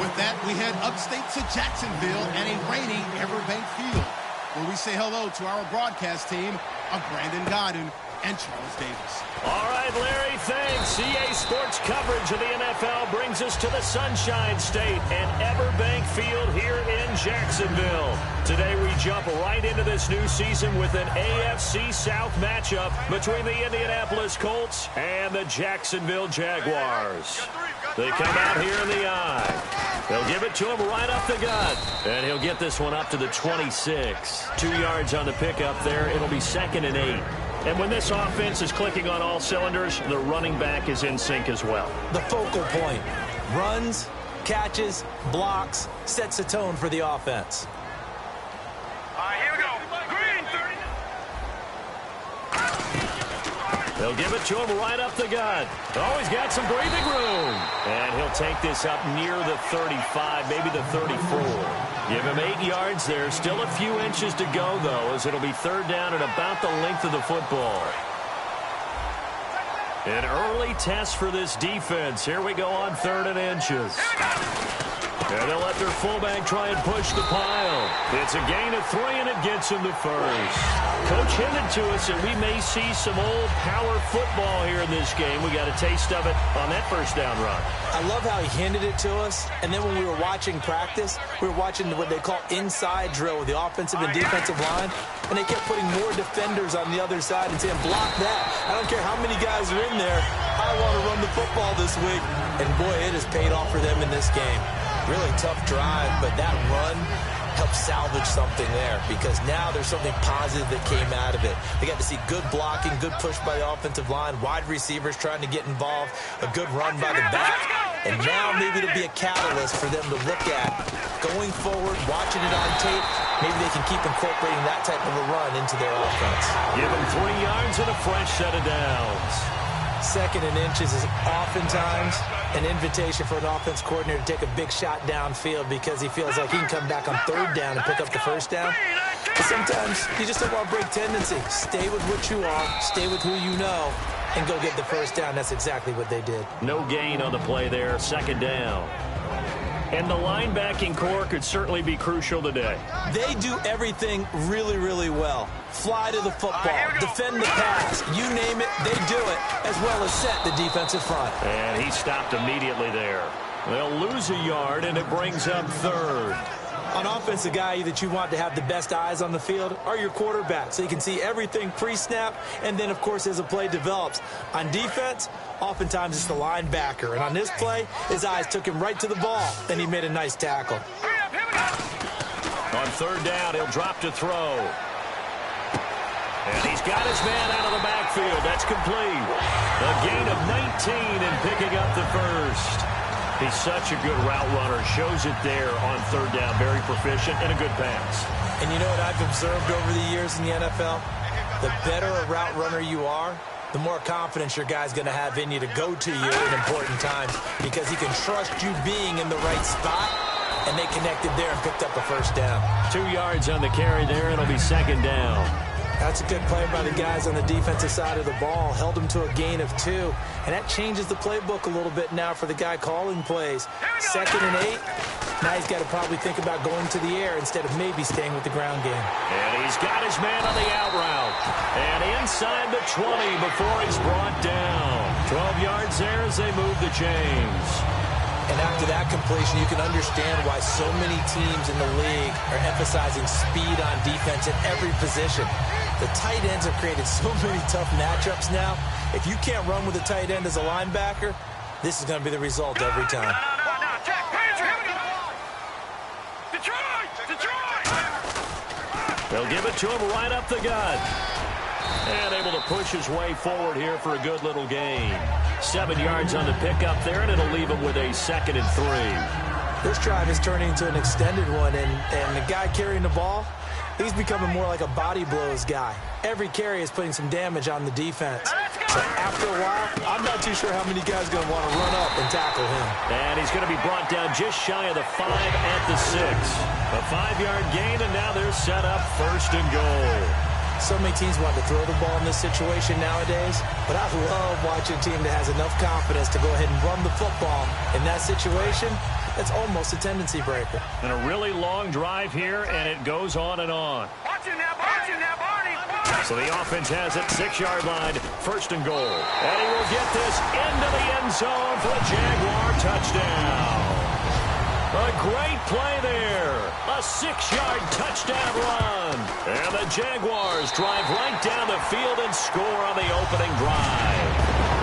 With that, we head upstate to Jacksonville and a rainy Everbank Field, where we say hello to our broadcast team of Brandon Godden and Charles Davis. All right, Larry, thanks. EA Sports coverage of the NFL brings us to the Sunshine State and Everbank Field here in Jacksonville. Today we jump right into this new season with an AFC South matchup between the Indianapolis Colts and the Jacksonville Jaguars. They come out here in the eye. They'll give it to him right up the gut. And he'll get this one up to the 26. 2 yards on the pickup there. It'll be 2nd and 8. And when this offense is clicking on all cylinders, the running back is in sync as well. The focal point. Runs, catches, blocks, sets the tone for the offense. All right, here we go. Green. They'll give it to him right up the gut. Oh, he's got some breathing room. And he'll take this up near the 35, maybe the 34. Give him 8 yards there. Still a few inches to go, though, as it'll be 3rd down and about the length of the football. An early test for this defense. Here we go on 3rd and inches. And they'll let their fullback try and push the pile. It's a gain of 3, and it gets him to 1st. Coach hinted to us that we may see some old power football here in this game. We got a taste of it on that 1st down run. I love how he hinted it to us, and then when we were watching practice, we were watching what they call inside drill with the offensive and defensive line, and they kept putting more defenders on the other side and saying, block that. I don't care how many guys are in there. I want to run the football this week. And, boy, it has paid off for them in this game. Really tough drive, but that run helped salvage something there because now there's something positive that came out of it. They got to see good blocking, good push by the offensive line, wide receivers trying to get involved, a good run by the back, and now maybe it'll be a catalyst for them to look at going forward, watching it on tape. Maybe they can keep incorporating that type of a run into their offense. Give them 3 yards and a fresh set of downs. 2nd and inches is oftentimes an invitation for an offense coordinator to take a big shot downfield because he feels like he can come back on 3rd down and pick up the 1st down. But sometimes you just don't want to break tendency. Stay with what you are, stay with who you know, and go get the 1st down. That's exactly what they did. No gain on the play there, 2nd down. And the linebacking core could certainly be crucial today. They do everything really, really well. Fly to the football, defend the pass, you name it, they do it, as well as set the defensive front. And he stopped immediately there. They'll lose a yard, and it brings up 3rd. On offense, the guy that you want to have the best eyes on the field are your quarterbacks, so you can see everything pre-snap, and then, of course, as the play develops. On defense, oftentimes it's the linebacker, and on this play, his eyes took him right to the ball, and he made a nice tackle. On 3rd down, he'll drop to throw. And he's got his man out of the backfield. That's complete. A gain of 19 and picking up the 1st. He's such a good route runner. Shows it there on 3rd down. Very proficient and a good pass. And you know what I've observed over the years in the NFL? The better a route runner you are, the more confidence your guy's going to have in you to go to you in important times because he can trust you being in the right spot, and they connected there and picked up a 1st down. 2 yards on the carry there. It'll be 2nd down. That's a good play by the guys on the defensive side of the ball. Held them to a gain of 2. And that changes the playbook a little bit now for the guy calling plays. 2nd and 8. Now he's got to probably think about going to the air instead of maybe staying with the ground game. And he's got his man on the out route. And inside the 20 before he's brought down. 12 yards there as they move the chains. And after that completion, you can understand why so many teams in the league are emphasizing speed on defense in every position. The tight ends have created so many tough matchups now. If you can't run with a tight end as a linebacker, this is going to be the result every time. They'll give it to him right up the gut. And able to push his way forward here for a good little gain. 7 yards on the pickup there, and it'll leave him with a 2nd and 3. This drive is turning into an extended one, and the guy carrying the ball, he's becoming more like a body blows guy. Every carry is putting some damage on the defense. So after a while, I'm not too sure how many guys are going to want to run up and tackle him. And he's going to be brought down just shy of the 5 at the 6. A 5-yard gain, and now they're set up 1st and goal. So many teams want to throw the ball in this situation nowadays, but I love watching a team that has enough confidence to go ahead and run the football. In that situation, that's almost a tendency breaker. And a really long drive here, and it goes on and on. Watching now, Barney. So the offense has it, 6-yard line, 1st and goal. And he will get this into the end zone for a Jaguar touchdown. A great play there. A 6-yard touchdown run. And the Jaguars drive right down the field and score on the opening drive.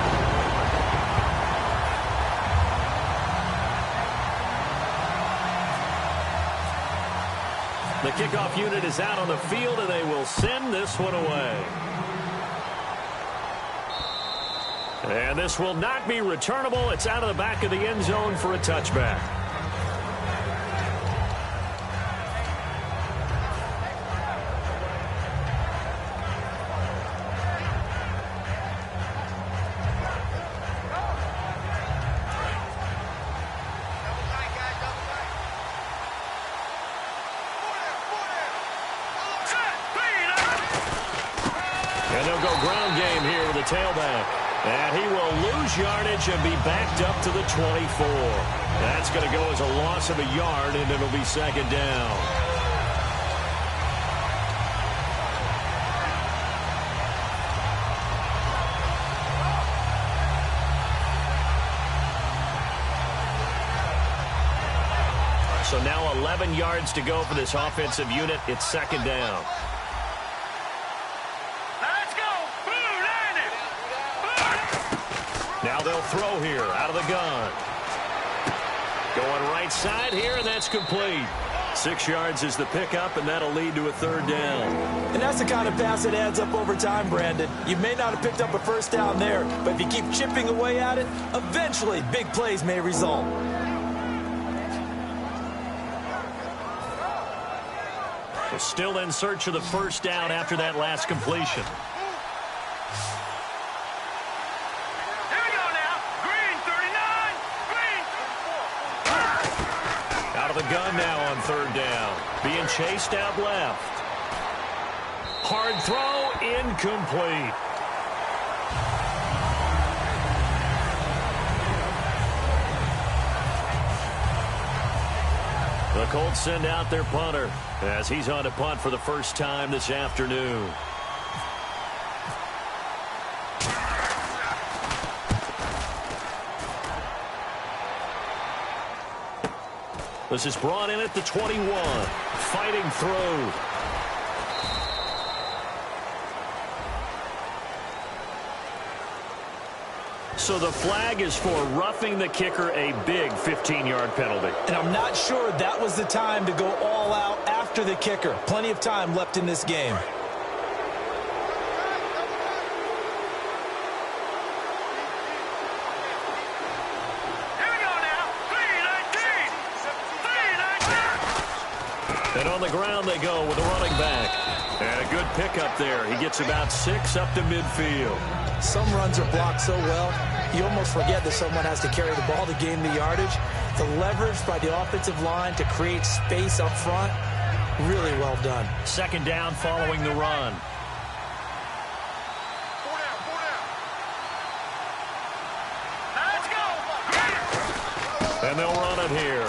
The kickoff unit is out on the field, and they will send this one away. And this will not be returnable. It's out of the back of the end zone for a touchback. And they'll go ground game here with the tailback. And he will lose yardage and be backed up to the 24. That's going to go as a loss of a yard, and it'll be 2nd down. So now 11 yards to go for this offensive unit. It's 2nd down. Now they'll throw here out of the gun. Going right side here, and that's complete. 6 yards is the pickup, and that'll lead to a 3rd down. And that's the kind of pass that adds up over time, Brandon. You may not have picked up a 1st down there, but if you keep chipping away at it, eventually big plays may result. We're still in search of the 1st down after that last completion. The gun now on 3rd down. Being chased out left. Hard throw, incomplete. The Colts send out their punter as he's on to punt for the first time this afternoon. This is brought in at the 21. Fighting through. So the flag is for roughing the kicker, a big 15-yard penalty. And I'm not sure that was the time to go all out after the kicker. Plenty of time left in this game. And on the ground they go with a running back. And a good pickup there. He gets about 6 up to midfield. Some runs are blocked so well, you almost forget that someone has to carry the ball to gain the yardage. The leverage by the offensive line to create space up front, really well done. 2nd down following the run. And they'll run it here.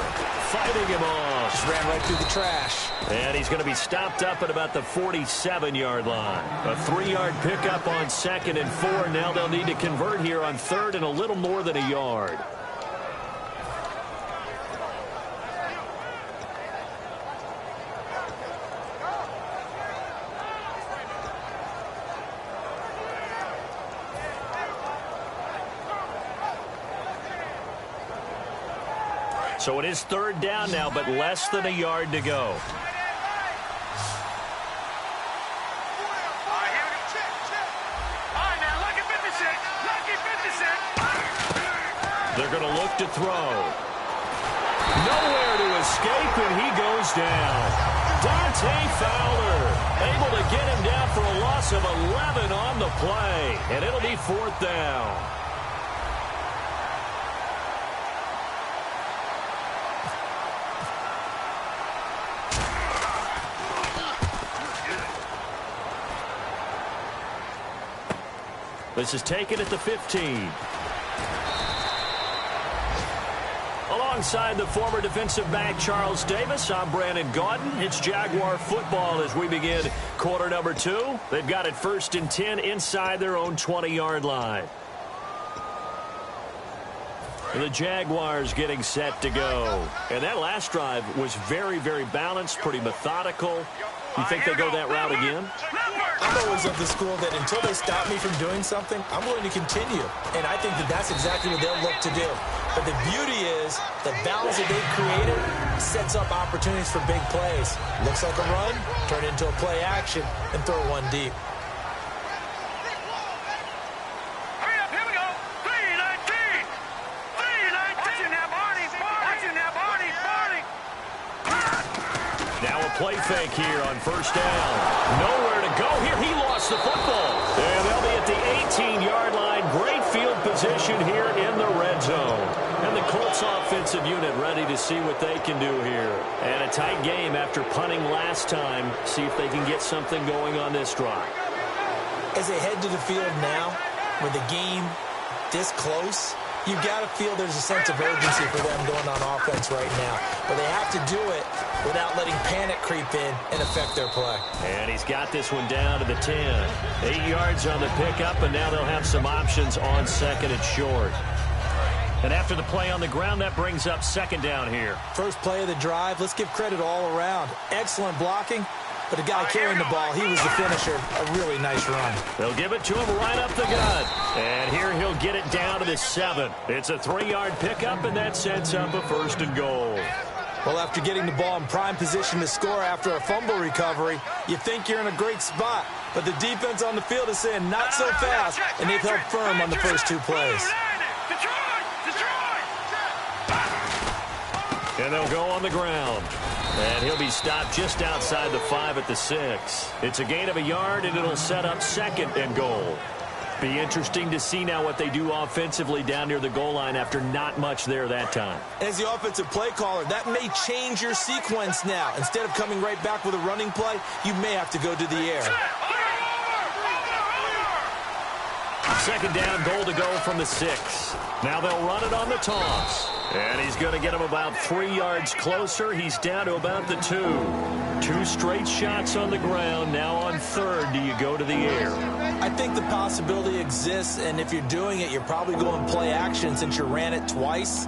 Fighting him off. Just ran right through the trash. And he's going to be stopped up at about the 47-yard line. A 3-yard pickup on 2nd and 4. Now they'll need to convert here on 3rd and a little more than a yard. So it is 3rd down now, but less than a yard to go. They're going to look to throw. Nowhere to escape, and he goes down. Dante Fowler able to get him down for a loss of 11 on the play, and it'll be 4th down. This is taken at the 15. Alongside the former defensive back Charles Davis, I'm Brandon Gaudin. It's Jaguar football as we begin quarter number 2. They've got it 1st and 10 inside their own 20-yard line. The Jaguars getting set to go. And that last drive was very, very balanced, pretty methodical. You think they go that route again? I'm always of the school that until they stop me from doing something, I'm going to continue. And I think that that's exactly what they'll look to do. But the beauty is the balance that they've created sets up opportunities for big plays. Looks like a run, turn it into a play action, and throw one deep. Play fake here on 1st down. Nowhere to go here. He lost the football. And they'll be at the 18-yard line. Great field position here in the red zone. And the Colts offensive unit ready to see what they can do here. And a tight game after punting last time. See if they can get something going on this drive. As they head to the field now, with the game this close, you've got to feel there's a sense of urgency for them going on offense right now. But they have to do it without letting panic creep in and affect their play. And he's got this one down to the 10. 8 yards on the pickup, and now they'll have some options on 2nd and short. And after the play on the ground, that brings up 2nd down here. First play of the drive, let's give credit all around. Excellent blocking. But the guy carrying the ball, he was the finisher. A really nice run. They'll give it to him right up the gut. And here he'll get it down to the 7. It's a 3-yard pickup, and that sets up a 1st and goal. Well, after getting the ball in prime position to score after a fumble recovery, you think you're in a great spot. But the defense on the field is saying not so fast, and they've held firm on the first 2 plays. And they'll go on the ground. And he'll be stopped just outside the 5 at the 6. It's a gain of a yard, and it'll set up 2nd and goal. Be interesting to see now what they do offensively down near the goal line after not much there that time. As the offensive play caller, that may change your sequence now. Instead of coming right back with a running play, you may have to go to the air. 2nd down, goal to go from the 6. Now they'll run it on the toss. And he's going to get him about 3 yards closer. He's down to about the 2. 2 straight shots on the ground. Now on 3rd, do you go to the air? I think the possibility exists, and if you're doing it, you're probably going play action since you ran it twice.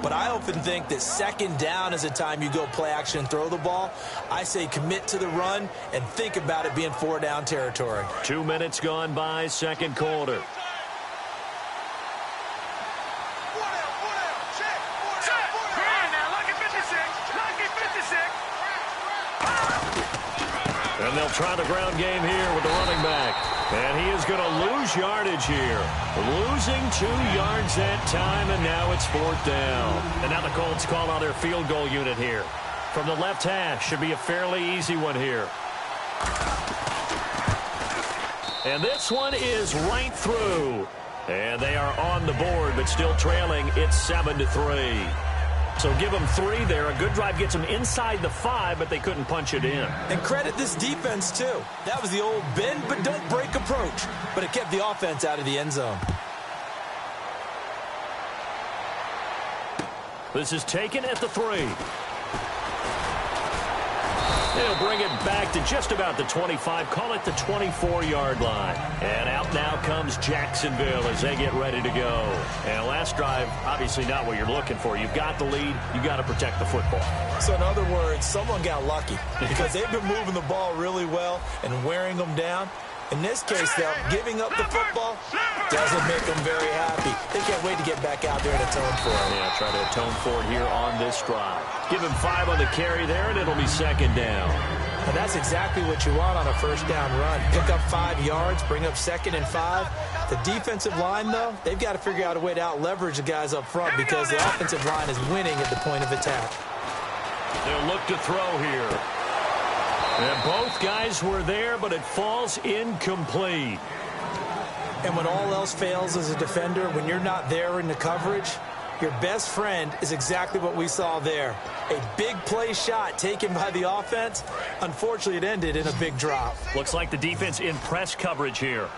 But I often think that 2nd down is the time you go play action and throw the ball. I say commit to the run and think about it being 4-down territory. 2 minutes gone by, 2nd quarter. And they'll try the ground game here with the running back. And he is going to lose yardage here. Losing 2 yards that time, and now it's 4th down. And now the Colts call on their field goal unit here. From the left hash, should be a fairly easy one here. And this one is right through. And they are on the board, but still trailing. It's 7-3. So give them 3 there. A good drive gets them inside the 5, but they couldn't punch it in. And credit this defense, too. That was the old bend but don't break approach, but it kept the offense out of the end zone. This is taken at the 3. They'll bring it back to just about the 25, call it the 24-yard line. And out now comes Jacksonville as they get ready to go. And last drive, obviously not what you're looking for. You've got the lead. You've got to protect the football. So in other words, someone got lucky because they've been moving the ball really well and wearing them down. In this case, though, giving up the football doesn't make them very happy. They can't wait to get back out there and atone for it. Yeah, try to atone for it here on this drive. Give him 5 on the carry there, and it'll be 2nd down. And that's exactly what you want on a 1st down run. Pick up 5 yards, bring up 2nd and 5. The defensive line, though, they've got to figure out a way to out-leverage the guys up front because the offensive line is winning at the point of attack. They'll look to throw here. And both guys were there, but it falls incomplete. And when all else fails as a defender, when you're not there in the coverage, your best friend is exactly what we saw there. A big play shot taken by the offense. Unfortunately, it ended in a big drop. Looks like the defense in press coverage here.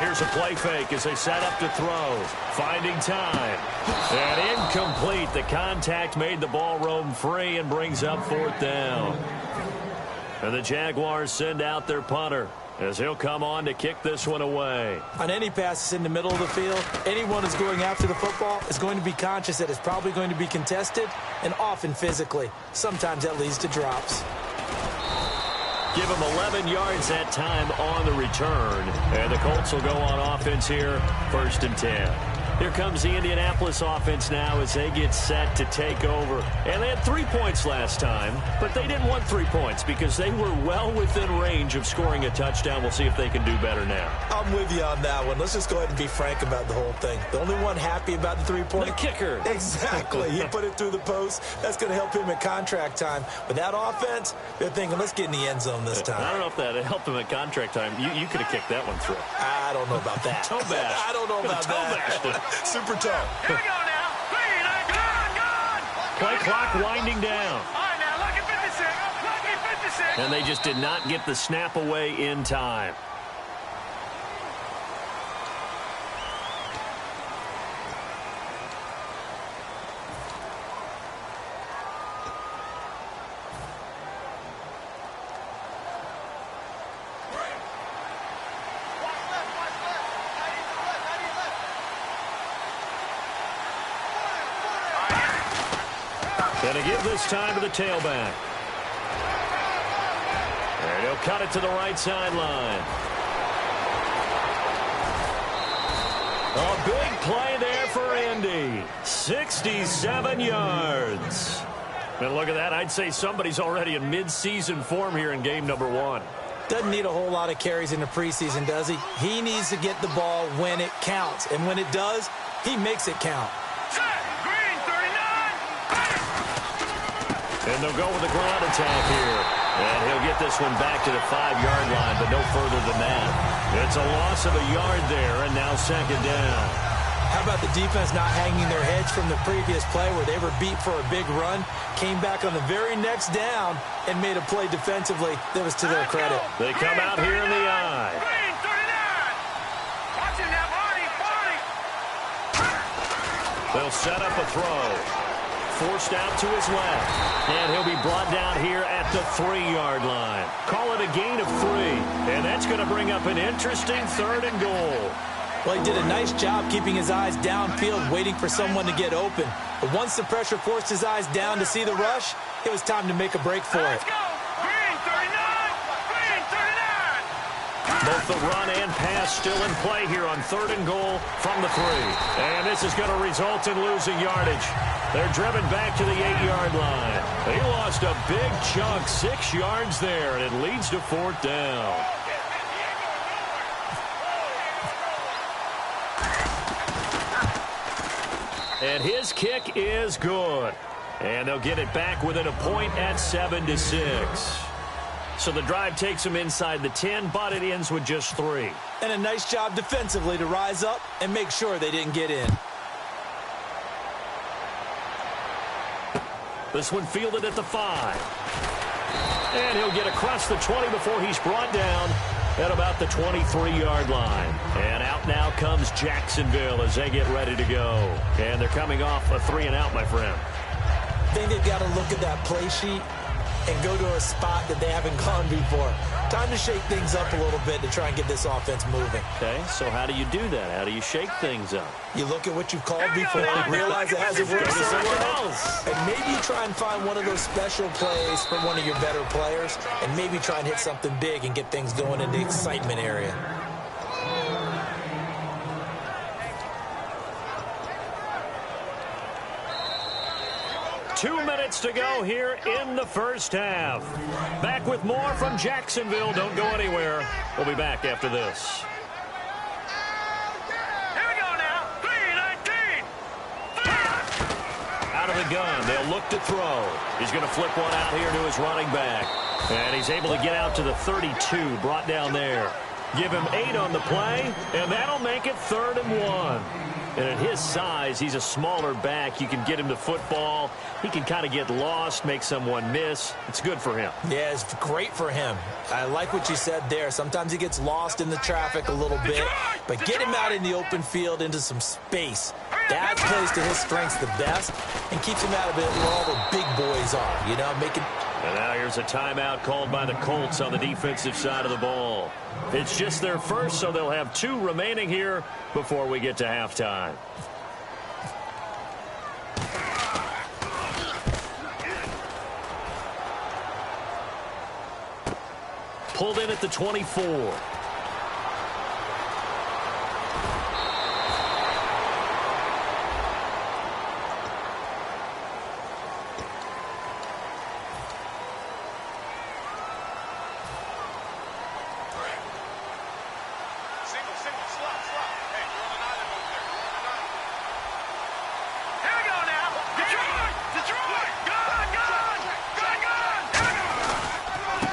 Here's a play fake as they set up to throw. Finding time. And incomplete. The contact made the ball roam free and brings up 4th down. And the Jaguars send out their punter as he'll come on to kick this one away. On any passes in the middle of the field, anyone who's going after the football is going to be conscious that it's probably going to be contested and often physically. Sometimes that leads to drops. Give him 11 yards that time on the return. And the Colts will go on offense here, 1st and 10. Here comes the Indianapolis offense now as they get set to take over. And they had 3 points last time, but they didn't want 3 points because they were well within range of scoring a touchdown. We'll see if they can do better now. I'm with you on that one. Let's just go ahead and be frank about the whole thing. The only one happy about the 3-point. The kicker. Exactly. He put it through the post. That's going to help him at contract time. But that offense, they're thinking, let's get in the end zone this time. I don't know if that helped him at contract time. You could have kicked that one through. I don't know about that. Toe bash. I don't know about that. Super toe. Here we go now. 3, 9, gone. Play clock winding down. All right, now, lucky 56. Lucky 56. And they just did not get the snap away in time. Going to give this time to the tailback. And he'll cut it to the right sideline. A big play there for Indy. 67 yards. And look at that. I'd say somebody's already in mid-season form here in game number 1. Doesn't need a whole lot of carries in the preseason, does he? He needs to get the ball when it counts. And when it does, he makes it count. And they'll go with the ground attack here. And he'll get this one back to the 5-yard line, but no further than that. It's a loss of a yard there, and now 2nd down. How about the defense not hanging their heads from the previous play where they were beat for a big run, came back on the very next down, and made a play defensively that was to their credit. They come out here in the eye. Green 39. Watch him now, Barney. They'll set up a throw. Forced out to his left. And he'll be brought down here at the 3-yard line. Call it a gain of 3. And that's going to bring up an interesting 3rd and goal. Well, he did a nice job keeping his eyes downfield, waiting for someone to get open. But once the pressure forced his eyes down to see the rush, it was time to make a break for it. Let's go. Green 39. Green 39. Both the run and pass still in play here on 3rd and goal from the 3. And this is going to result in losing yardage. They're driven back to the 8-yard line. He lost a big chunk, 6 yards there, and it leads to 4th down. And his kick is good. And they'll get it back within a point at 7-6. So the drive takes them inside the 10, but it ends with just 3. And a nice job defensively to rise up and make sure they didn't get in. This one fielded at the 5. And he'll get across the 20 before he's brought down at about the 23-yard line. And out now comes Jacksonville as they get ready to go. And they're coming off a 3-and-out, my friend. I think they've got to look at that play sheet and go to a spot that they haven't gone before. Time to shake things up a little bit to try and get this offense moving. Okay, so how do you do that? How do you shake things up? You look at what you've called before, realize it hasn't worked somewhere else, and maybe try and find one of those special plays from one of your better players, and maybe try and hit something big and get things going in the excitement area. Two minutes to go here in the first half. Back with more from Jacksonville. Don't go anywhere. We'll be back after this. Here we go now. 3-19. Out of the gun. They'll look to throw. He's going to flip one out here to his running back. And he's able to get out to the 32. Brought down there. Give him 8 on the play. And that'll make it 3rd and 1. And at his size, he's a smaller back. You can get him the football. He can kind of get lost, make someone miss. It's good for him. Yeah, it's great for him. I like what you said there. Sometimes he gets lost in the traffic a little bit, but get him out in the open field into some space. That plays to his strengths the best and keeps him out of it where all the big boys are, you know, making... And now here's a timeout called by the Colts on the defensive side of the ball. It's just their first, so they'll have 2 remaining here before we get to halftime. Pulled in at the 24.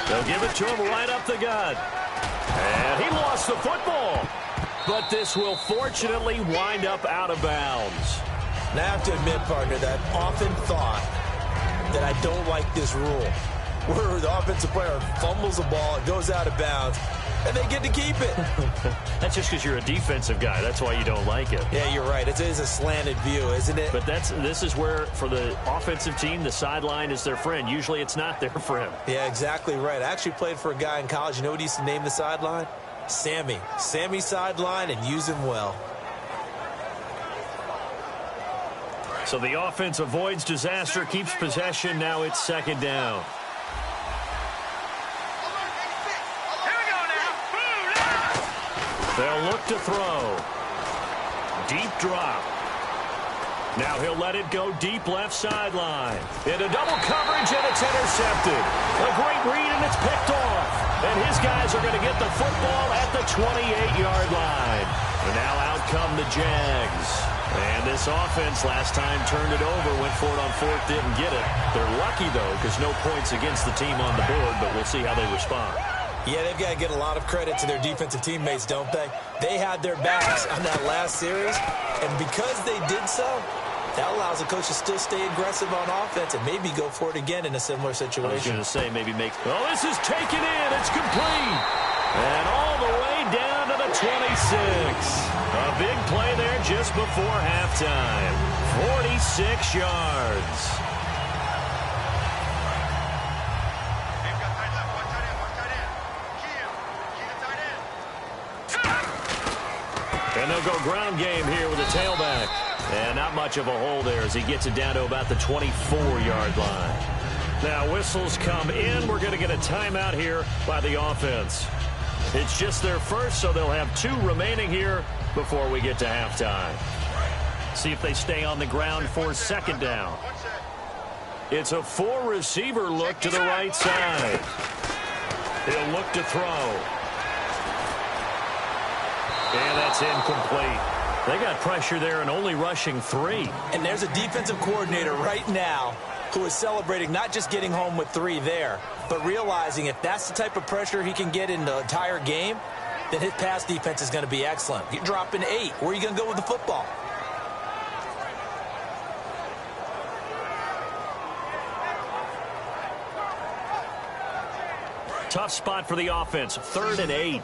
They'll give it to him right up the gut. And he lost the football. But this will fortunately wind up out of bounds. And I have to admit, partner, that I've often thought that I don't like this rule, where the offensive player fumbles the ball, it goes out of bounds, and they get to keep it. That's just because you're a defensive guy. That's why you don't like it. Yeah, you're right. It is a slanted view, isn't it? But this is where, for the offensive team, the sideline is their friend. Usually it's not their friend. Yeah, exactly right. I actually played for a guy in college. You know what he used to name the sideline? Sammy. Sammy sideline, and use him well. So the offense avoids disaster, keeps possession. Now it's second down. They'll look to throw. Deep drop. Now he'll let it go deep left sideline. Into double coverage, and it's intercepted. A great read, and it's picked off. And his guys are going to get the football at the 28-yard line. And now out come the Jags. And this offense last time turned it over, went for it on fourth, didn't get it. They're lucky, though, because no points against the team on the board, but we'll see how they respond. Yeah, they've got to get a lot of credit to their defensive teammates, don't they? They had their backs on that last series, and because they did so, that allows the coach to still stay aggressive on offense and maybe go for it again in a similar situation. I was going to say maybe make... Oh, this is taken in. It's complete. And all the way down to the 26. A big play there just before halftime. 46 yards. And they'll go ground game here with a tailback. And not much of a hole there as he gets it down to about the 24-yard line. Now whistles come in. We're going to get a timeout here by the offense. It's just their first, so they'll have 2 remaining here before we get to halftime. See if they stay on the ground for second down. It's a 4-receiver look to the right side. He'll look to throw. And that's incomplete. They got pressure there and only rushing 3. And there's a defensive coordinator right now who is celebrating not just getting home with 3 there, but realizing if that's the type of pressure he can get in the entire game, then his pass defense is going to be excellent. You're dropping 8. Where are you going to go with the football? Tough spot for the offense. 3rd and 8.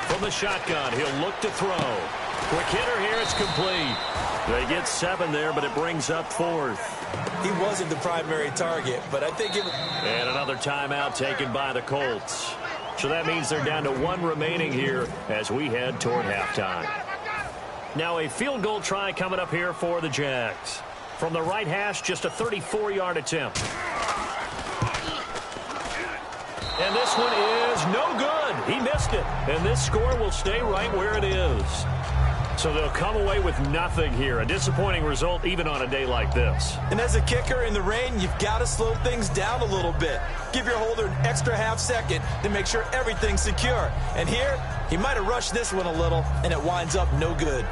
From the shotgun, he'll look to throw. Quick hitter here, it's complete. They get 7 there, but it brings up 4th. He wasn't the primary target, but I think it... And another timeout taken by the Colts. So that means they're down to 1 remaining here as we head toward halftime. Now a field goal try coming up here for the Jags. From the right hash, just a 34-yard attempt. And this one is no good. He missed it. And this score will stay right where it is. So they'll come away with nothing here. A disappointing result even on a day like this. And as a kicker in the rain, you've got to slow things down a little bit. Give your holder an extra half second to make sure everything's secure. And here, he might have rushed this one a little, and it winds up no good.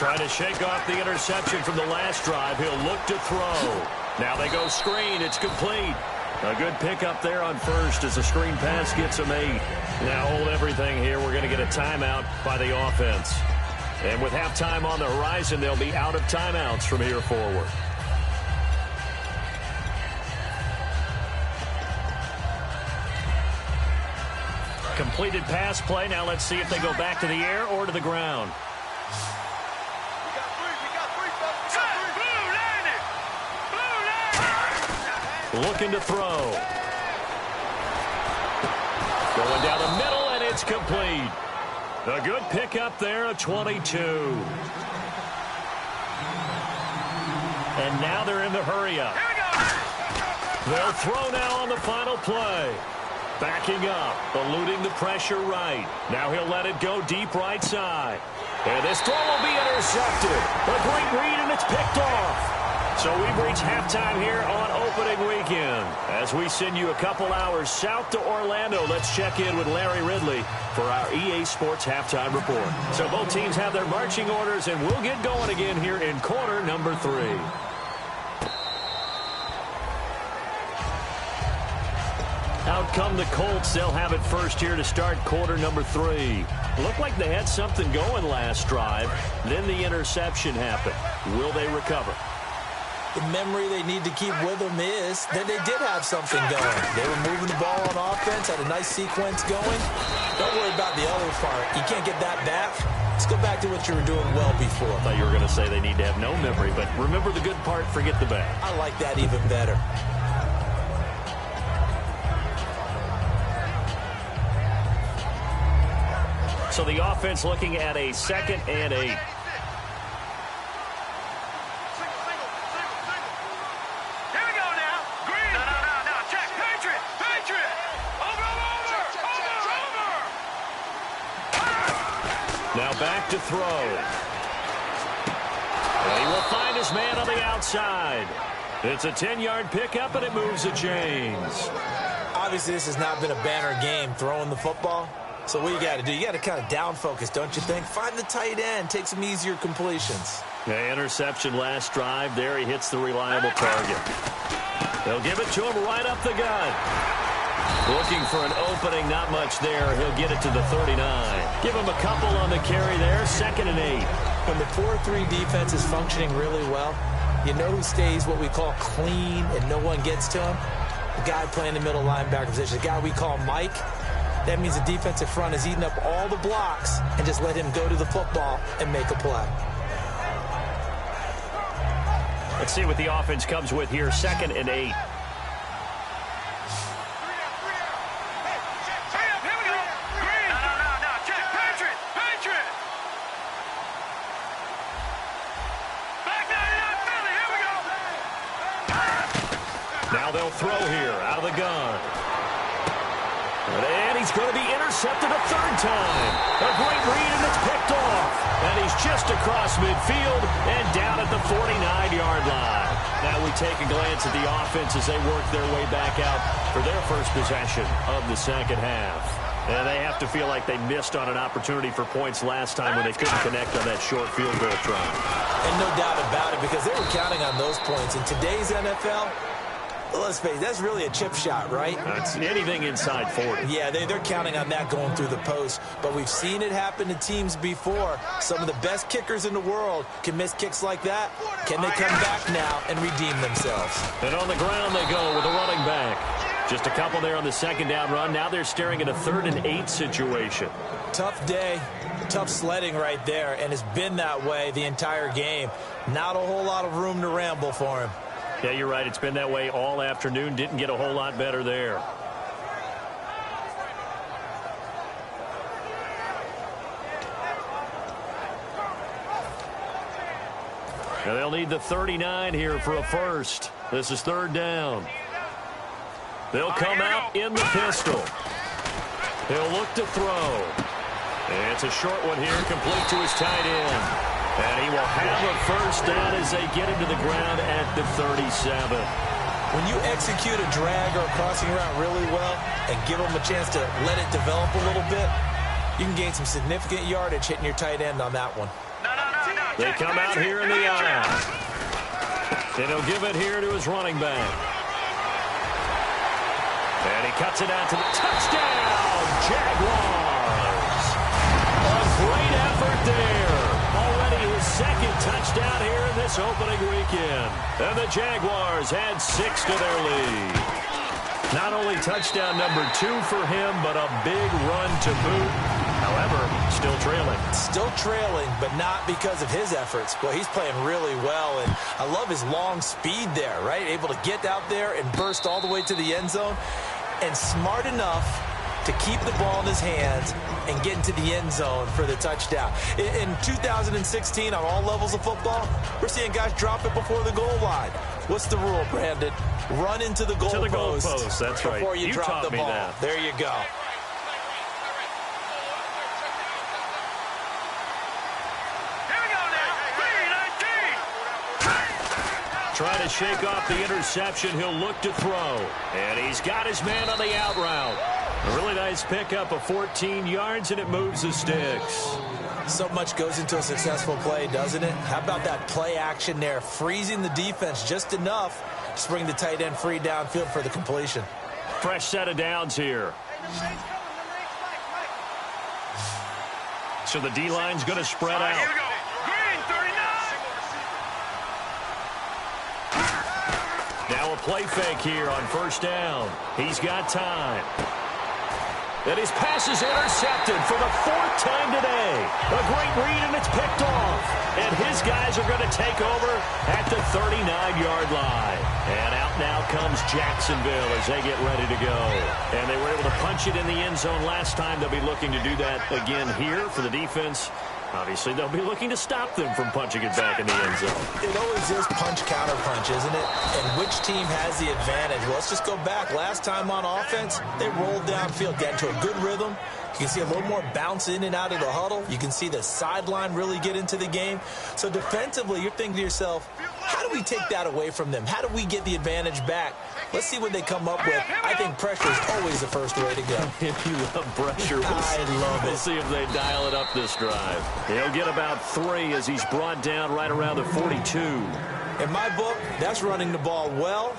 Trying to shake off the interception from the last drive. He'll look to throw. Now they go screen. It's complete. A good pickup there on first as the screen pass gets him 8. Now hold everything here. We're going to get a timeout by the offense. And with halftime on the horizon, they'll be out of timeouts from here forward. Completed pass play. Now let's see if they go back to the air or to the ground. Looking to throw. Going down the middle, and it's complete. A good pickup there, a 22. And now they're in the hurry-up. They'll throw now on the final play. Backing up, eluding the pressure right. Now he'll let it go deep right side. And this throw will be intercepted. A great read, and it's picked off. So we've reached halftime here on opening weekend. As we send you a couple hours south to Orlando, let's check in with Larry Ridley for our EA Sports Halftime Report. So both teams have their marching orders, and we'll get going again here in quarter number 3. Out come the Colts. They'll have it first here to start quarter number 3. Looked like they had something going last drive. Then the interception happened. Will they recover? The memory they need to keep with them is that they did have something going. They were moving the ball on offense, had a nice sequence going. Don't worry about the other part. You can't get that back. Let's go back to what you were doing well before. I thought you were going to say they need to have no memory, but remember the good part, forget the bad. I like that even better. So the offense looking at a 2nd and 8. Now back to throw. And he will find his man on the outside. It's a 10-yard pickup, and it moves the chains. Obviously, this has not been a banner game throwing the football. So what you got to do, you got to kind of down focus, don't you think? Find the tight end, take some easier completions. Yeah, interception last drive. There he hits the reliable target. They'll give it to him right up the gut. Looking for an opening, not much there. He'll get it to the 39. Give him a couple on the carry there, 2nd and 8. When the 4-3 defense is functioning really well, you know who stays what we call clean and no one gets to him? The guy playing the middle linebacker position, the guy we call Mike. That means the defensive front is eating up all the blocks and just let him go to the football and make a play. Let's see what the offense comes with here, 2nd and 8. Now they'll throw here out of the gun. And he's going to be intercepted a 3rd time. A great read, and it's picked off. And he's just across midfield and down at the 49-yard line. Now we take a glance at the offense as they work their way back out for their first possession of the 2nd half. And they have to feel like they missed on an opportunity for points last time when they couldn't connect on that short field goal try. And no doubt about it, because they were counting on those points. In today's NFL, let's face it, that's really a chip shot, right? That's anything inside 40. Yeah, they're counting on that going through the post. But we've seen it happen to teams before. Some of the best kickers in the world can miss kicks like that. Can they come back now and redeem themselves? And on the ground they go with a running back. Just a couple there on the 2nd down run. Now they're staring at a 3rd and 8 situation. Tough day, tough sledding right there, and it's been that way the entire game. Not a whole lot of room to ramble for him. Yeah, you're right. It's been that way all afternoon. Didn't get a whole lot better there. Now they'll need the 39 here for a first. This is 3rd down. They'll come out in the pistol. He'll look to throw. And it's a short one here, complete to his tight end. And he will have a first down as they get him to the ground at the 37. When you execute a drag or a crossing route really well and give them a chance to let it develop a little bit, you can gain some significant yardage hitting your tight end on that one. No, They come out here in the eye. And he'll give it here to his running back. And he cuts it out to the touchdown, Jaguars. A great effort there. Already his second touchdown here in this opening weekend. And the Jaguars add 6 to their lead. Not only touchdown number 2 for him, but a big run to boot. However, still trailing. Still trailing, but not because of his efforts. Well, he's playing really well, and I love his long speed there, right? Able to get out there and burst all the way to the end zone, and smart enough to keep the ball in his hands and get into the end zone for the touchdown. In 2016, on all levels of football, we're seeing guys drop it before the goal line. What's the rule, Brandon? Run into the goal post. That's right. Before you drop the ball. That. There you go. Trying to shake off the interception. He'll look to throw. And he's got his man on the out route. A really nice pickup of 14 yards, and it moves the sticks. So much goes into a successful play, doesn't it? How about that play action there? Freezing the defense just enough to bring the tight end free downfield for the completion. Fresh set of downs here. So the D-line's going to spread out. Here we go. Green, 39. Now a play fake here on first down. He's got time. And his pass is intercepted for the 4th time today. A great read, and it's picked off. And his guys are going to take over at the 39-yard line. And out now comes Jacksonville as they get ready to go. And they were able to punch it in the end zone last time. They'll be looking to do that again here for the defense. Obviously, they'll be looking to stop them from punching it back in the end zone. It always is punch-counter-punch, isn't it? And which team has the advantage? Well, let's just go back. Last time on offense, they rolled downfield, got into a good rhythm. You can see a little more bounce in and out of the huddle. You can see the sideline really get into the game. So defensively, you're thinking to yourself, how do we take that away from them? How do we get the advantage back? Let's see what they come up with. I think pressure is always the first way to go. If you love pressure, we'll see if they dial it up this drive. He'll get about 3 as he's brought down right around the 42. In my book, that's running the ball well,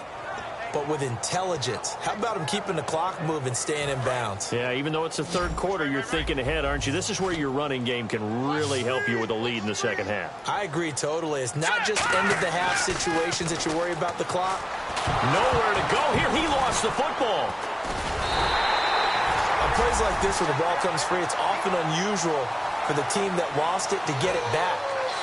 but with intelligence. How about him keeping the clock moving, staying in bounds? Yeah, even though it's the third quarter, you're thinking ahead, aren't you? This is where your running game can really help you with a lead in the second half. I agree totally. It's not just end-of-the-half situations that you worry about the clock. Nowhere to go here. He lost the football. On plays like this where the ball comes free, it's often unusual for the team that lost it to get it back.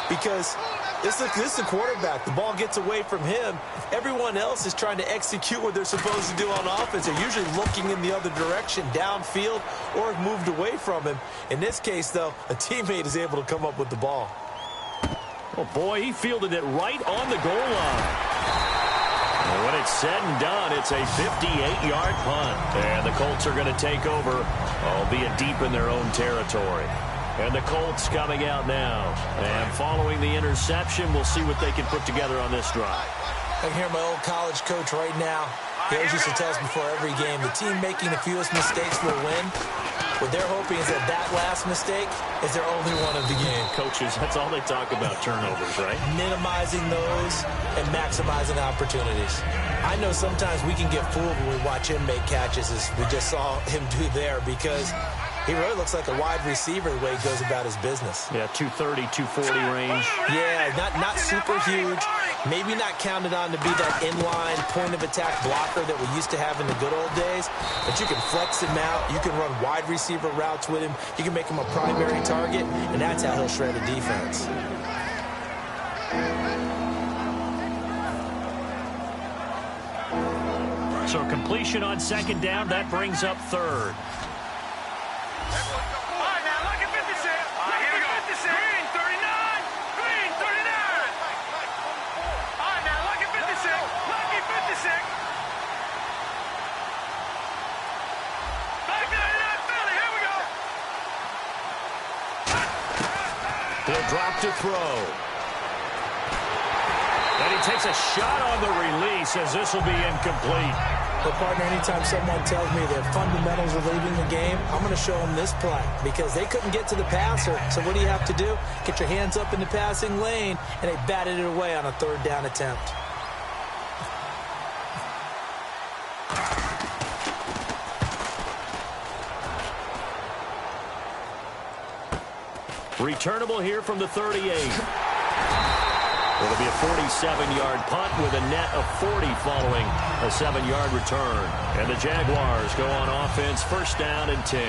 Because this is the quarterback. The ball gets away from him. Everyone else is trying to execute what they're supposed to do on offense. They're usually looking in the other direction, downfield, or moved away from him. In this case, though, a teammate is able to come up with the ball. Oh, boy, he fielded it right on the goal line. And when it's said and done, it's a 58-yard punt. And the Colts are going to take over, albeit deep in their own territory. And the Colts coming out now. And following the interception, we'll see what they can put together on this drive. I can hear my old college coach right now. He always used to tell us before every game, the team making the fewest mistakes will win. What they're hoping is that last mistake is their only one of the game. Coaches, that's all they talk about, turnovers, right? Minimizing those and maximizing opportunities. I know sometimes we can get fooled when we watch him make catches, as we just saw him do there, because he really looks like a wide receiver the way he goes about his business. Yeah, 230, 240 range. Yeah, not super huge. Maybe not counted on to be that inline point-of-attack blocker that we used to have in the good old days. But you can flex him out. You can run wide receiver routes with him. You can make him a primary target, and that's how he'll shred a defense. So completion on second down, that brings up third. He'll drop to throw. And he takes a shot on the release as this will be incomplete. But, partner, anytime someone tells me their fundamentals are leaving the game, I'm going to show them this play because they couldn't get to the passer. So what do you have to do? Get your hands up in the passing lane, and they batted it away on a third down attempt. Returnable here from the 38. It'll be a 47-yard punt with a net of 40 following a 7-yard return. And the Jaguars go on offense, first down and 10.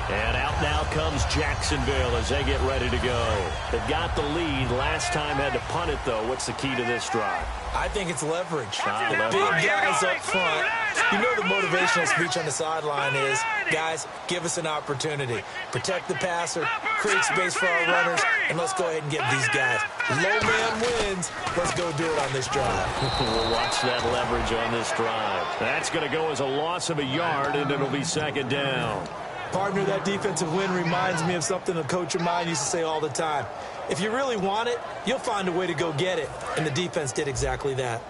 And out now comes Jacksonville as they get ready to go. They've got the lead. Last time had to punt it, though. What's the key to this drive? I think it's leverage. Leverage. Big guys up front. You know the motivational speech on the sideline is, guys, give us an opportunity. Protect the passer, create space for our runners, and let's go ahead and get these guys. Low man wins. Let's go do it on this drive. We'll watch that leverage on this drive. That's going to go as a loss of a yard, and it'll be second down. Partner, that defensive win reminds me of something a coach of mine used to say all the time. If you really want it, you'll find a way to go get it. And the defense did exactly that.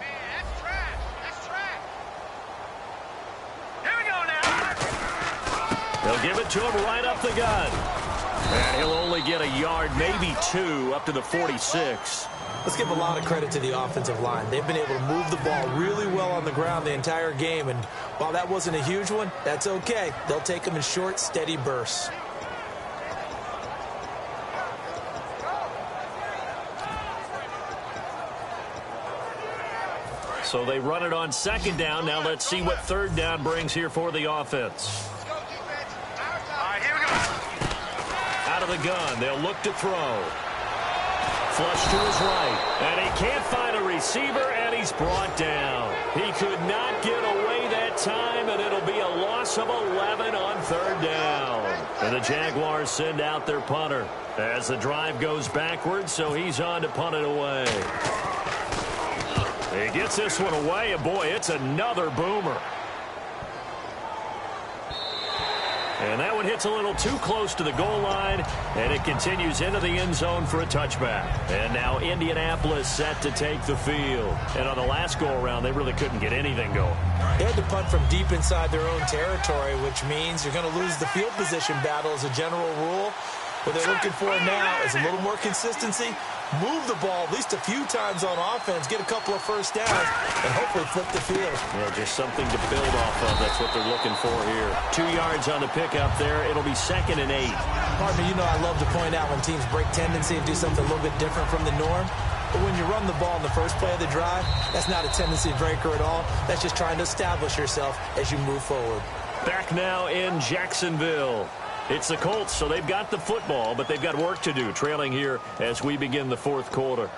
Here we go now. They'll give it to him right up the gut. And he'll only get a yard, maybe two, up to the 46. Let's give a lot of credit to the offensive line. They've been able to move the ball really well on the ground the entire game. And while that wasn't a huge one, that's okay. They'll take them in short, steady bursts. So they run it on second down. Now let's see what third down brings here for the offense. All right, here we go. Out of the gun, they'll look to throw. Flush to his right, and he can't find a receiver, and he's brought down. He could not get away that time, and it'll be a loss of 11 on third down. And the Jaguars send out their punter as the drive goes backwards, so he's on to punt it away. He gets this one away, and boy, it's another boomer. And that one hits a little too close to the goal line, and it continues into the end zone for a touchback. And now Indianapolis set to take the field. And on the last go-around, they really couldn't get anything going. They had to punt from deep inside their own territory, which means you're going to lose the field position battle as a general rule. What they're looking for now is a little more consistency, move the ball at least a few times on offense, get a couple of first downs, and hopefully flip the field. Yeah, just something to build off of. That's what they're looking for here. 2 yards on the pickup there. It'll be 2nd and 8. Partner, you know I love to point out when teams break tendency and do something a little bit different from the norm. But when you run the ball in the first play of the drive, that's not a tendency breaker at all. That's just trying to establish yourself as you move forward. Back now in Jacksonville. It's the Colts, so they've got the football, but they've got work to do, trailing here as we begin the fourth quarter.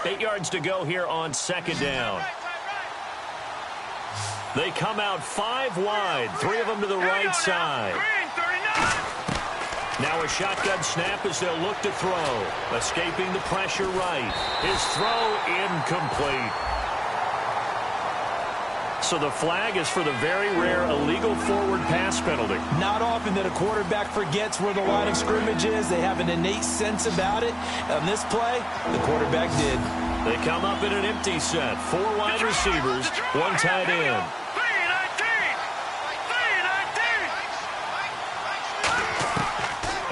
Eight yards to go here on second down. They come out 5 wide, 3 of them to the right side. Now a shotgun snap as they'll look to throw. Escaping the pressure right. His throw incomplete. So the flag is for the very rare illegal forward pass penalty. Not often that a quarterback forgets where the line of scrimmage is. They have an innate sense about it. On this play, the quarterback did. They come up in an empty set. 4 wide receivers, 1 tight end.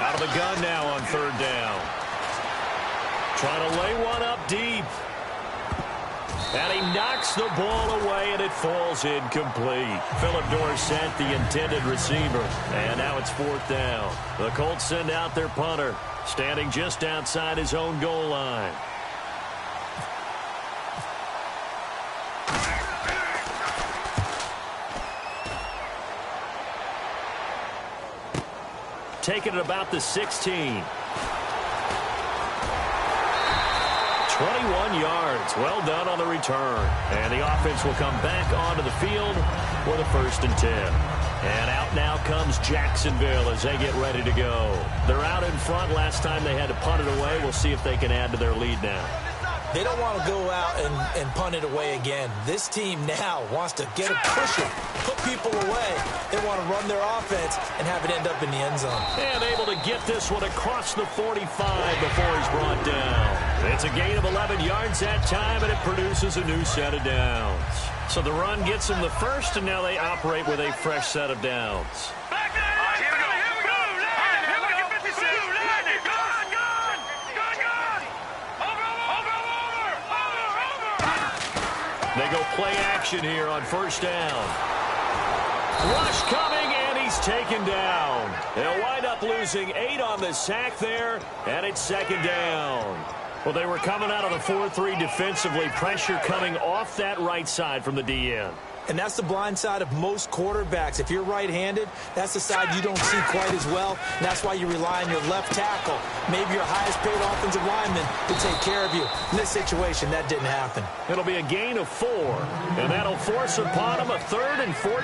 Out of the gun now on third down. Trying to lay one up deep. And he knocks the ball away, and it falls incomplete. Philip Dorsett, the intended receiver. And now it's 4th down. The Colts send out their punter, standing just outside his own goal line. Taking it about the 16. 21 yards. Well done on the return. And the offense will come back onto the field for the 1st and 10. And out now comes Jacksonville as they get ready to go. They're out in front. Last time they had to punt it away. We'll see if they can add to their lead now. They don't want to go out and punt it away again. This team now wants to get a cushion, put people away. They want to run their offense and have it end up in the end zone. And able to get this one across the 45 before he's brought down. It's a gain of 11 yards that time, and it produces a new set of downs. So the run gets him the first, and now they operate with a fresh set of downs. They go play action here on first down. Rush coming, and he's taken down. They'll wind up losing 8 on the sack there, and it's second down. Well, they were coming out of the 4-3 defensively. Pressure coming off that right side from the DN. And that's the blind side of most quarterbacks. If you're right-handed, that's the side you don't see quite as well. And that's why you rely on your left tackle, maybe your highest-paid offensive lineman, to take care of you. In this situation, that didn't happen. It'll be a gain of 4, and that'll force upon him a 3rd and 14.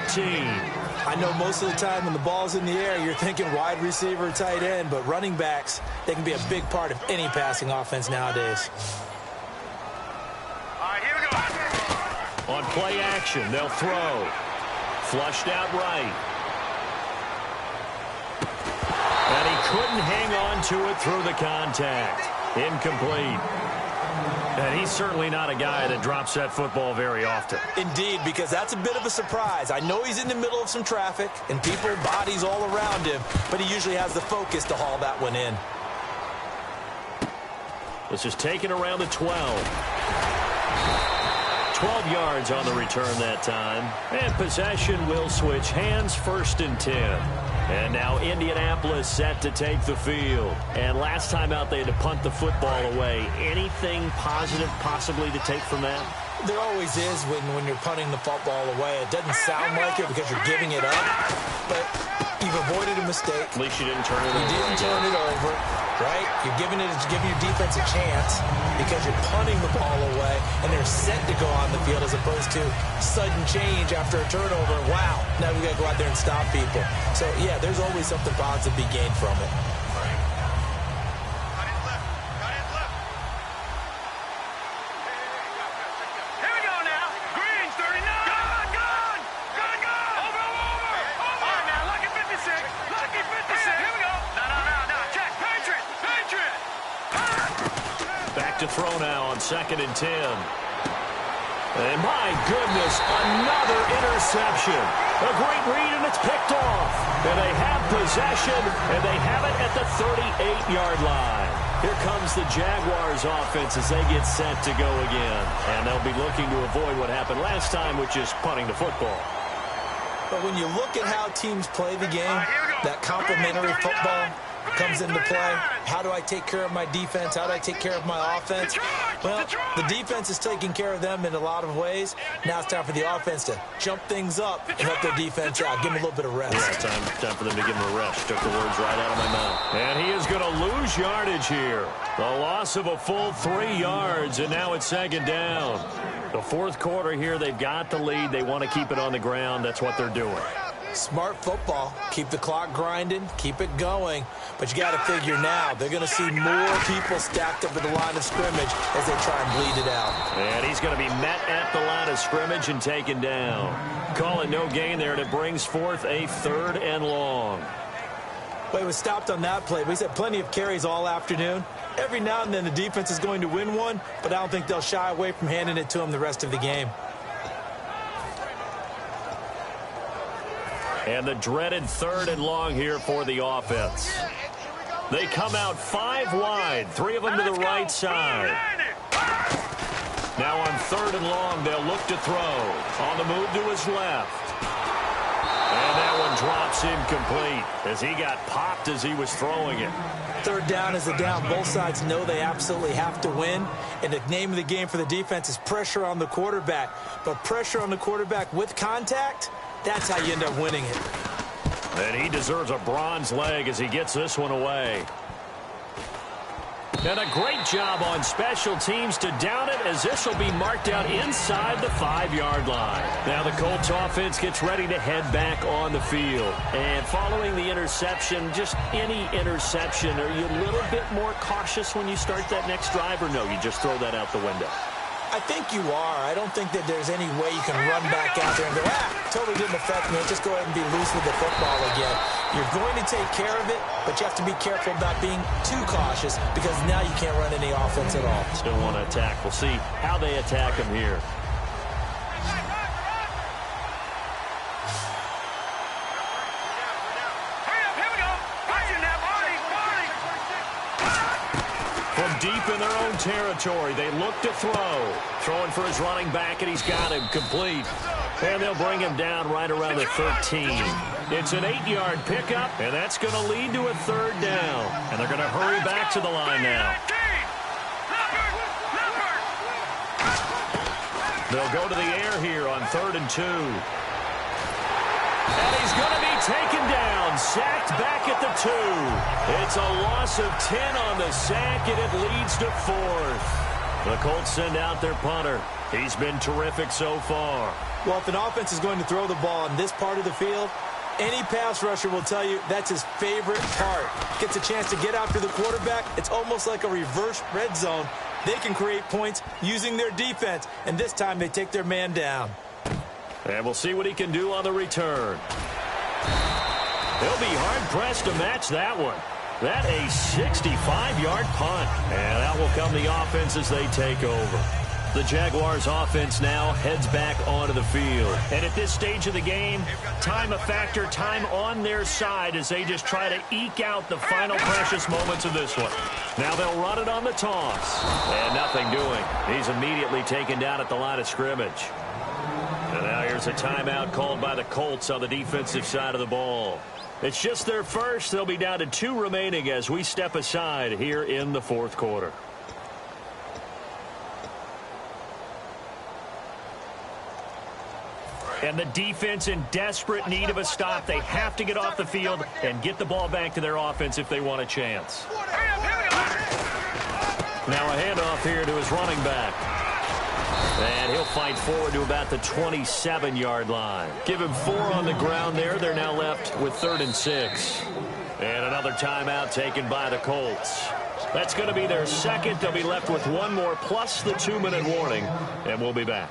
I know most of the time when the ball's in the air, you're thinking wide receiver, tight end, but running backs, they can be a big part of any passing offense nowadays. On play action, they'll throw. Flushed out right. And he couldn't hang on to it through the contact. Incomplete. And he's certainly not a guy that drops that football very often. Indeed, because that's a bit of a surprise. I know he's in the middle of some traffic and people, bodies all around him, but he usually has the focus to haul that one in. This is taken around the 12. 12 yards on the return that time. And possession will switch hands, 1st and 10. And now Indianapolis set to take the field. And last time out they had to punt the football away. Anything positive possibly to take from that? There always is when you're punting the football away. It doesn't sound like it because you're giving it up, but you've avoided a mistake. At least you didn't turn it over. You didn't turn it over, right? You're giving your defense a chance because you're punting the ball away, and they're set to go on the field as opposed to sudden change after a turnover. Wow, now we got to go out there and stop people. So, yeah, there's always something positive to be gained from it. To throw now on 2nd and 10. And my goodness, another interception. A great read, and it's picked off. And they have possession, and they have it at the 38-yard line. Here comes the Jaguars offense as they get set to go again. And they'll be looking to avoid what happened last time, which is punting the football. But when you look at how teams play the game, that complementary football comes into play. How do I take care of my defense? How do I take care of my offense? Well, the defense is taking care of them in a lot of ways. Now it's time for the offense to jump things up and help their defense out. Give them a little bit of rest. Yeah, time for them to give them a rest. Took the words right out of my mouth. And he is going to lose yardage here. The loss of a full 3 yards, and now it's 2nd down. The 4th quarter here, they've got the lead. They want to keep it on the ground. That's what they're doing. Smart football. Keep the clock grinding. Keep it going. But you got to figure now, they're going to see more people stacked up at the line of scrimmage as they try and bleed it out. And he's going to be met at the line of scrimmage and taken down. Call it no gain there, and it brings forth a 3rd and long. Well, he was stopped on that play, but he's had plenty of carries all afternoon. Every now and then the defense is going to win one, but I don't think they'll shy away from handing it to him the rest of the game. And the dreaded 3rd and long here for the offense. They come out 5 wide, 3 of them to the right side. Now on 3rd and long, they'll look to throw. On the move to his left. And that one drops incomplete as he got popped as he was throwing it. 3rd down is a down. Both sides know they absolutely have to win. And the name of the game for the defense is pressure on the quarterback. But pressure on the quarterback with contact, that's how you end up winning it. And he deserves a bronze leg as he gets this one away. And a great job on special teams to down it, as this will be marked out inside the 5-yard line. Now the Colts offense gets ready to head back on the field. And following the interception, just any interception, are you a little bit more cautious when you start that next drive, or no, you just throw that out the window? I think you are. I don't think that there's any way you can run back out there and go, totally didn't affect me. Just go ahead and be loose with the football again. You're going to take care of it, but you have to be careful about being too cautious, because now you can't run any offense at all. Still want to attack. We'll see how they attack him here. From deep in their own territory, they look to throw. Throwing for his running back, and he's got him complete. And they'll bring him down right around the 13. It's an 8-yard pickup, and that's going to lead to a 3rd down. And they're going to hurry back to the line now. They'll go to the air here on 3rd and 2. And he's going to be taken down, sacked back at the 2. It's a loss of 10 on the sack, and it leads to 4th. The Colts send out their punter. He's been terrific so far. Well, if an offense is going to throw the ball in this part of the field, any pass rusher will tell you that's his favorite part. Gets a chance to get after the quarterback. It's almost like a reverse red zone. They can create points using their defense, and this time they take their man down. And we'll see what he can do on the return. He'll be hard-pressed to match that one. That a 65-yard punt. And out will come the offense as they take over. The Jaguars offense now heads back onto the field. And at this stage of the game, time a factor, time on their side as they just try to eke out the final precious moments of this one. Now they'll run it on the toss. And nothing doing. He's immediately taken down at the line of scrimmage. And now here's a timeout called by the Colts on the defensive side of the ball. It's just their first. They'll be down to 2 remaining as we step aside here in the 4th quarter. And the defense in desperate need of a stop. They have to get off the field and get the ball back to their offense if they want a chance. Now a handoff here to his running back. And he'll fight forward to about the 27-yard line. Give him 4 on the ground there. They're now left with 3rd and 6. And another timeout taken by the Colts. That's going to be their second. They'll be left with 1 more plus the 2-minute warning. And we'll be back.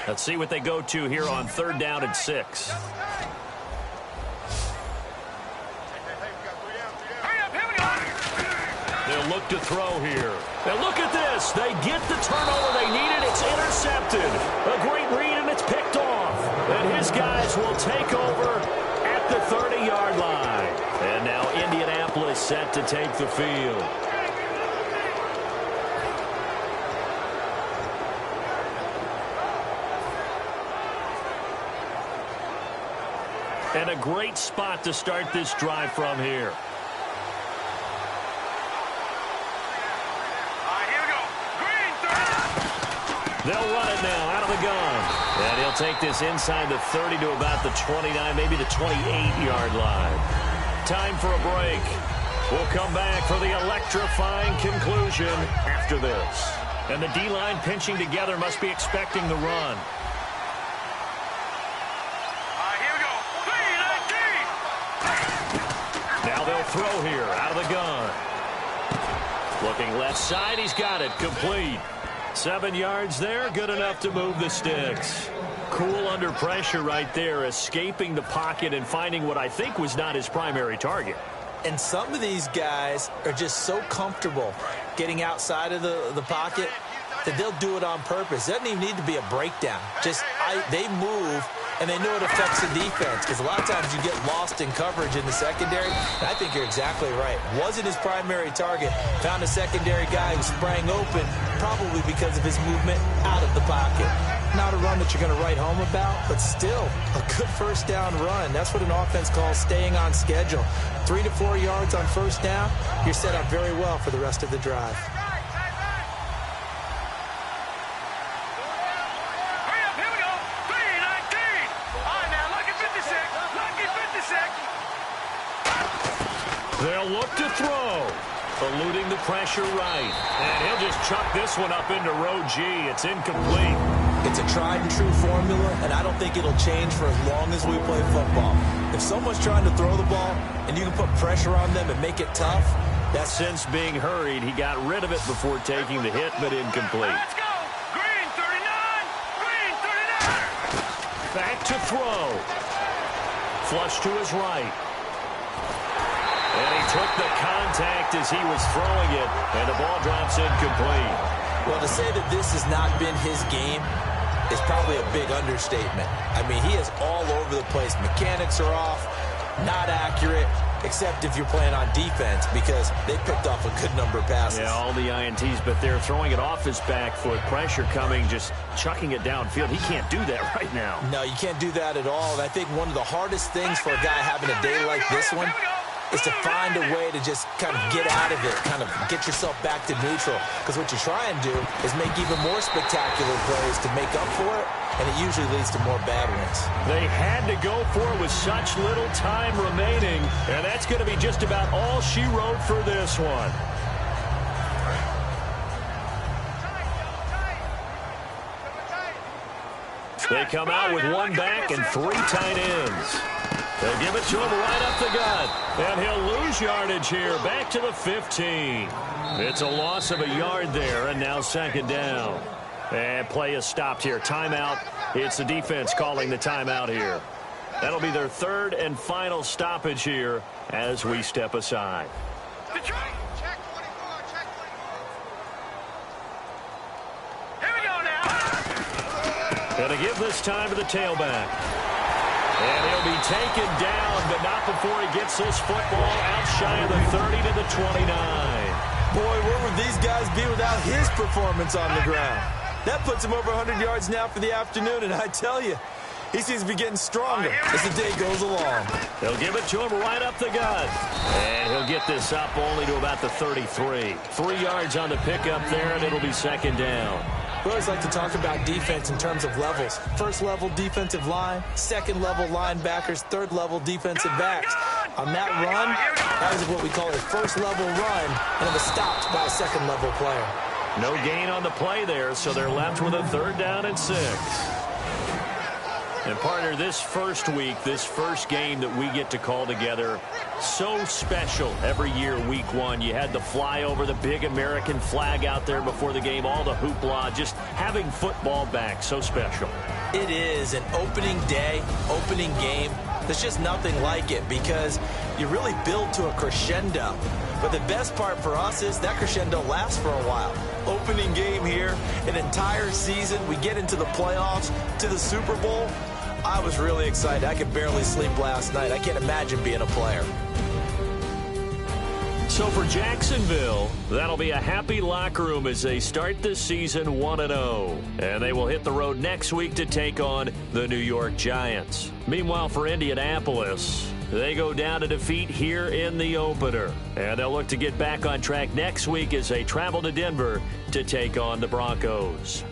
Let's see what they go to here on 3rd down and 6. They'll look to throw here. And look at this. They get the turnover they needed. It's intercepted. A great read, and it's picked off. And his guys will take over at the 30-yard line. And now Indianapolis set to take the field. And a great spot to start this drive from here. Here we go. Green, They'll run it now out of the gun. And he'll take this inside the 30 to about the 29, maybe the 28-yard line. Time for a break. We'll come back for the electrifying conclusion after this. And the D-line pinching together must be expecting the run. Now they'll throw here out of the gun. Looking left side, he's got it complete. 7 yards there, good enough to move the sticks. Cool under pressure right there, escaping the pocket and finding what I think was not his primary target. And some of these guys are just so comfortable getting outside of the pocket that they'll do it on purpose. It doesn't even need to be a breakdown. They move, and they know it affects the defense, because a lot of times you get lost in coverage in the secondary. And I think you're exactly right. Wasn't his primary target. Found a secondary guy who sprang open, probably because of his movement out of the pocket. Not a run that you're going to write home about, but still a good first down run. That's what an offense calls staying on schedule. 3 to 4 yards on first down, you're set up very well for the rest of the drive. They'll look to throw. Eluding the pressure right. And he'll just chuck this one up into row G. It's incomplete. It's a tried-and-true formula, and I don't think it'll change for as long as we play football. If someone's trying to throw the ball and you can put pressure on them and make it tough, that's... Since being hurried, he got rid of it before taking the hit, but incomplete. Let's go. Green 39. Green 39. Back to throw. Flush to his right. And he took the contact as he was throwing it, and the ball drops incomplete. Well, to say that this has not been his game is probably a big understatement. I mean, he is all over the place. Mechanics are off, not accurate, except if you're playing on defense, because they picked off a good number of passes. Yeah, all the INTs, but they're throwing it off his back foot. Pressure coming, just chucking it downfield. He can't do that right now. No, you can't do that at all. And I think one of the hardest things for a guy having a day like this one is to find a way to just kind of get out of it, kind of get yourself back to neutral. Because what you try and do is make even more spectacular plays to make up for it, and it usually leads to more bad ones. They had to go for it with such little time remaining, and that's going to be just about all she wrote for this one. They come out with one back and three tight ends. They'll give it to him right up the gut. And he'll lose yardage here. Back to the 15. It's a loss of a yard there, and now second down. And play is stopped here. Timeout. It's the defense calling the timeout here. That'll be their third and final stoppage here as we step aside. Check 24. Check 24. Here we go now. Going to give this time to the tailback. And he'll be taken down, but not before he gets this football out shy of the 30 to the 29. Boy, where would these guys be without his performance on the ground? That puts him over 100 yards now for the afternoon, and I tell you, he seems to be getting stronger as the day goes along. They'll give it to him right up the gut. And he'll get this up only to about the 33. 3 yards on the pickup there, and it'll be second down. We always like to talk about defense in terms of levels. First level defensive line, second level linebackers, third level defensive backs. On that run, that was what we call a first level run, and it was stopped by a second level player. No gain on the play there, so they're left with a third down and 6. And partner, this first week, this first game that we get to call together, so special every year, week one. You had the flyover, the big American flag out there before the game, all the hoopla, just having football back, so special. It is an opening day, opening game. There's just nothing like it because you really build to a crescendo. But the best part for us is that crescendo lasts for a while. Opening game here, an entire season, we get into the playoffs, to the Super Bowl. I was really excited. I could barely sleep last night. I can't imagine being a player. So for Jacksonville, that'll be a happy locker room as they start this season 1-0. And they will hit the road next week to take on the New York Giants. Meanwhile, for Indianapolis, they go down to defeat here in the opener. And they'll look to get back on track next week as they travel to Denver to take on the Broncos.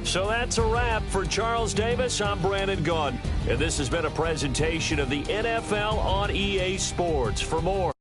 So that's a wrap. For Charles Davis, I'm Brandon Gaudin. And this has been a presentation of the NFL on EA Sports. For more